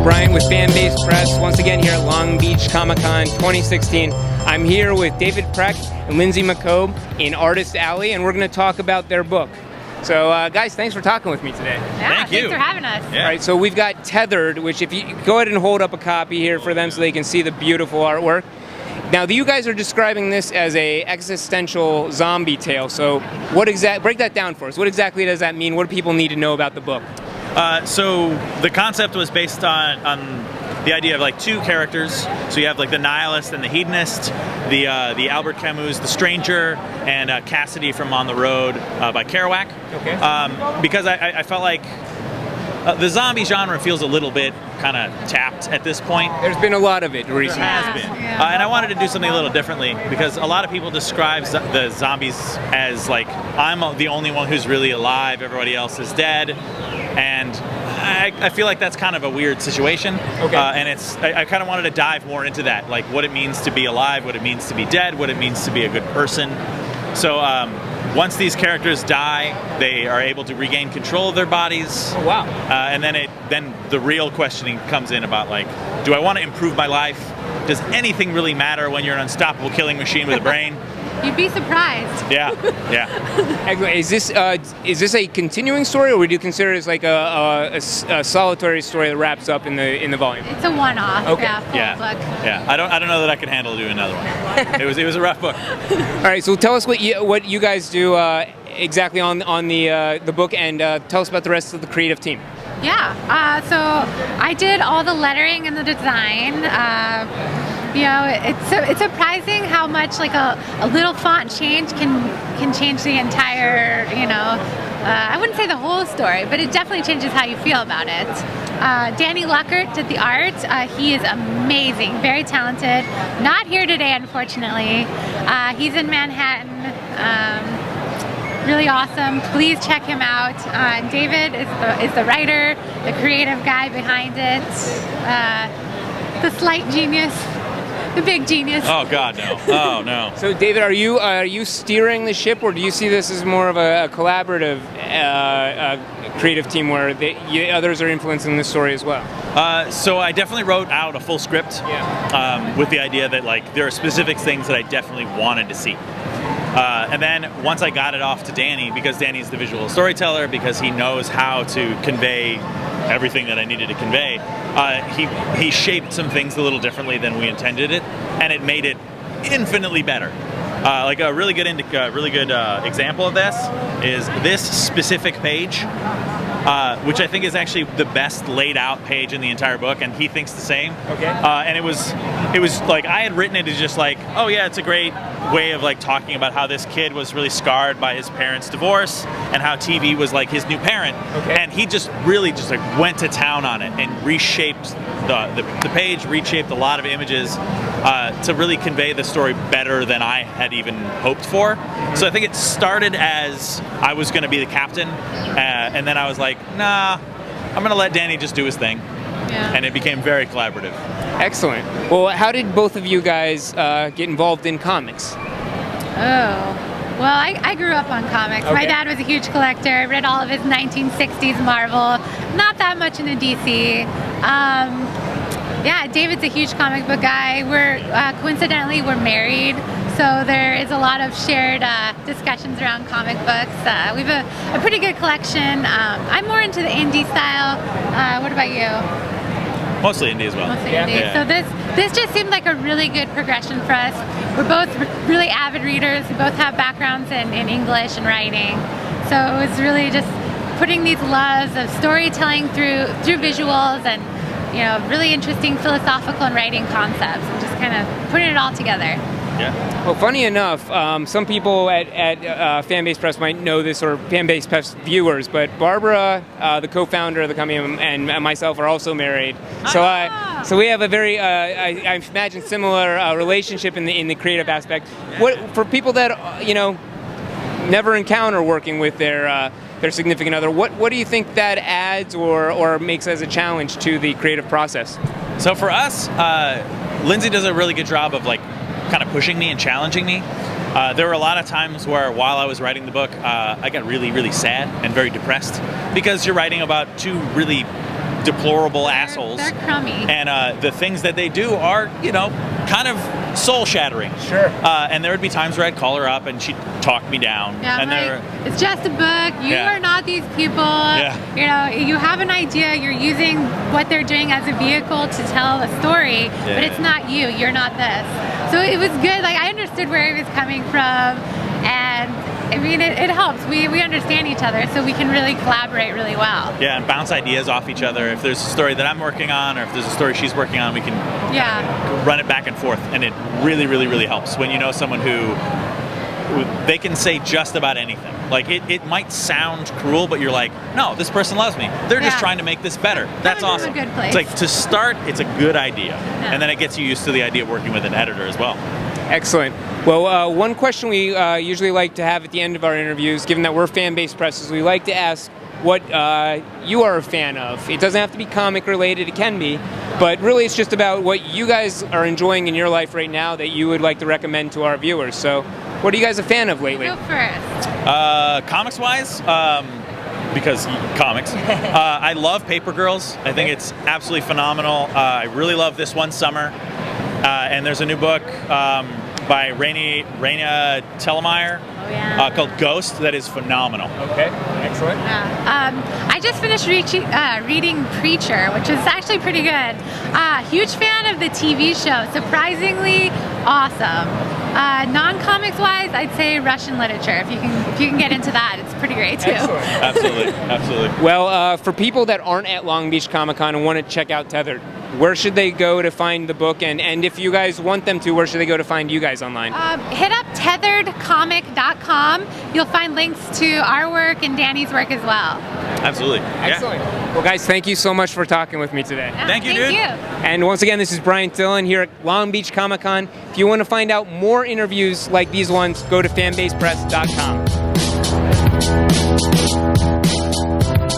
Bryant with Fanbase Press, once again here at Long Beach Comic-Con 2016. I'm here with David Precht and Lindsay McComb in Artist Alley, and we're going to talk about their book. So, guys, thanks for talking with me today. Yeah, thanks for having us. Yeah. All right, so we've got Tethered, which if you go ahead and hold up a copy here for them so they can see the beautiful artwork. Now, you guys are describing this as a existential zombie tale. So, break that down for us. What exactly does that mean? What do people need to know about the book? So the concept was based on the idea of like two characters. So you have like the nihilist and the hedonist, the Albert Camus, the stranger, and Cassidy from On the Road by Kerouac. Okay. Because I felt like the zombie genre feels a little bit kind of tapped at this point. There's been a lot of it recently. There has been. Yeah. And I wanted to do something a little differently because a lot of people describe the zombies as like, I'm the only one who's really alive, everybody else is dead. And I feel like that's kind of a weird situation. Okay. And I kind of wanted to dive more into that, like what it means to be alive, what it means to be dead, what it means to be a good person. So once these characters die, they are able to regain control of their bodies. Oh, wow. And then the real questioning comes in about like, do I want to improve my life? Does anything really matter when you're an unstoppable killing machine with a brain? You'd be surprised. Yeah, yeah. Is this a continuing story, or would you consider it as like a solitary story that wraps up in the volume? It's a one-off. Okay. Yeah, full book. Yeah. I don't know that I can handle doing another one. It was a rough book. All right, so tell us what you guys do exactly on the book, and tell us about the rest of the creative team. Yeah. So I did all the lettering and the design. You know, it's surprising how much like a little font change can change the entire, you know, I wouldn't say the whole story, but it definitely changes how you feel about it. Danny Luckert did the art. He is amazing, very talented. Not here today, unfortunately. He's in Manhattan. Really awesome. Please check him out. David is the writer, the creative guy behind it, the slight genius. The big genius. Oh God, no! Oh no! So, David, are you steering the ship, or do you see this as more of a collaborative creative team where others are influencing the story as well? So I definitely wrote out a full script with the idea that like there are specific things that I definitely wanted to see. And then once I got it off to Danny, because Danny's the visual storyteller, because he knows how to convey everything that I needed to convey, he shaped some things a little differently than we intended it, and it made it infinitely better. Like a really good example of this is this specific page, which I think is actually the best laid out page in the entire book, and he thinks the same. Okay. And it was like I had written it as just like, oh yeah, it's a great way of like talking about how this kid was really scarred by his parents' divorce and how TV was like his new parent. Okay. And he just really just like went to town on it and reshaped the page, reshaped a lot of images to really convey the story better than I had even hoped for. So I think it started as I was going to be the captain, and then I was like, nah, I'm going to let Danny just do his thing. Yeah. And it became very collaborative. Excellent. Well, how did both of you guys get involved in comics? Oh, well, I grew up on comics. Okay. My dad was a huge collector. I read all of his 1960s Marvel. Not that much into DC. Yeah, David's a huge comic book guy. Coincidentally, we're married. So there is a lot of shared discussions around comic books. We have a pretty good collection. I'm more into the indie style. What about you? Mostly indie as well. Mostly indie. Yeah. So this just seemed like a really good progression for us. We're both really avid readers. We both have backgrounds in English and writing. So it was really just putting these loves of storytelling through visuals and, you know, really interesting philosophical and writing concepts, and just kind of putting it all together. Yeah. Well, funny enough, some people at Fanbase Press might know this, or Fanbase Press viewers, but Barbara, the co-founder of the company, and myself are also married. So we have a very, I imagine, similar relationship in the creative aspect. What for people that never encounter working with their significant other, what do you think that adds or makes as a challenge to the creative process? So for us, Lindsay does a really good job of like kind of pushing me and challenging me. There were a lot of times where while I was writing the book, I got really, really sad and very depressed because you're writing about two really deplorable assholes. They're crummy. And the things that they do are, kind of soul-shattering. Sure. And there would be times where I'd call her up and she'd talk me down. Yeah, and it's just a book. You are not these people. Yeah. You have an idea. You're using what they're doing as a vehicle to tell a story, but it's not you. You're not this. So it was good. Like, I understood where he was coming from, and I mean, it helps. We understand each other, so we can really collaborate really well. Yeah, and bounce ideas off each other. If there's a story that I'm working on, or if there's a story she's working on, we can run it back and forth, and it really, really, really helps when you know someone who they can say just about anything. Like, it might sound cruel, but you're like, no, this person loves me. They're just trying to make this better. That's awesome. From a good place. It's like, to start, it's a good idea, and then it gets you used to the idea of working with an editor as well. Excellent. Well, one question we usually like to have at the end of our interviews, given that we're fan-based press, is we like to ask what you are a fan of. It doesn't have to be comic related, it can be, but really it's just about what you guys are enjoying in your life right now that you would like to recommend to our viewers. So, what are you guys a fan of lately? Go first. Comics-wise, because comics. I love Paper Girls. I think it's absolutely phenomenal. I really love This One Summer. And there's a new book by Raina Telgemeier called Ghost that is phenomenal. Okay, excellent. I just finished reading Preacher, which is actually pretty good. Huge fan of the TV show. Surprisingly awesome. Non-comics wise, I'd say Russian literature. If you can get into that, it's pretty great too. Excellent. Absolutely. Well, for people that aren't at Long Beach Comic Con and want to check out Tethered, where should they go to find the book? And if you guys want them to, where should they go to find you guys online? Hit up tetheredcomic.com. You'll find links to our work and Danny's work as well. Absolutely. Excellent. Well, guys, thank you so much for talking with me today. Thank you, dude. And once again, this is Bryant Dillon here at Long Beach Comic Con. If you want to find out more interviews like these ones, go to fanbasepress.com.